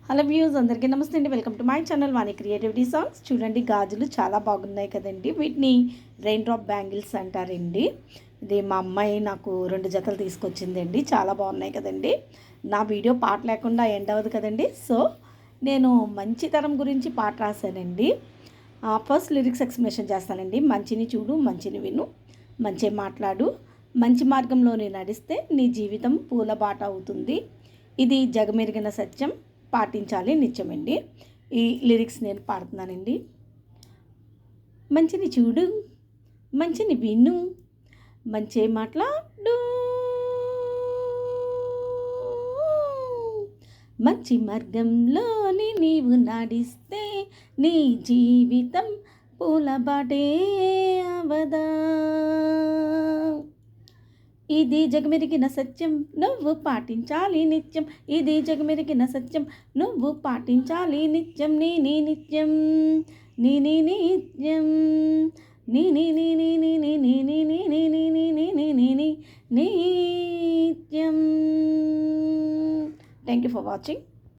Hello views అందరికీ నమస్తే అండి. Welcome to my channel Vani creativity songs. చూడండి గాజులు చాలా బాగున్నాయి కదండి. వీటిని రెయిన్ డ్రాప్ బ్యాంగిల్స్ అంటారండి. ఇది మా అమ్మాయి నాకు 2 జతలు తీసుకొచ్చిందండి. చాలా బాగున్నాయి కదండి. నా వీడియో పాట లేకుండా ఎండ్ అవ్వదు కదండి. సో నేను మంచితనం గురించి పాట రాశానండి. ఫస్ట్ లిరిక్స్ ఎక్స్ప్లెనేషన్ చేస్తానండి. మంచిని చూడు, మంచిని విను, మంచి మాట్లాడు, మంచి మార్గంలోనే నడిస్తే నీ జీవితం పూలబాట అవుతుంది. ఇది జగమెరిగిన సత్యం, పాటించాలి నిత్యమండి. ఈ లిరిక్స్ నేను పాడుతున్నానండి. మంచిని చూడు, మంచిని విను, మంచి మాట్లాడు, మంచి మార్గంలోని నీవు నడిస్తే నీ జీవితం పూలబాటే అవదా. ఇది జగమెరిగిన సత్యం, నువ్వు పాటించాలి నిత్యం. ఇది జగమెరిగిన సత్యం, నువ్వు పాటించాలి నిత్యం. నీ నిత్యం, నీ నిత్యం, నీ నిత్యం. Thank you for watching.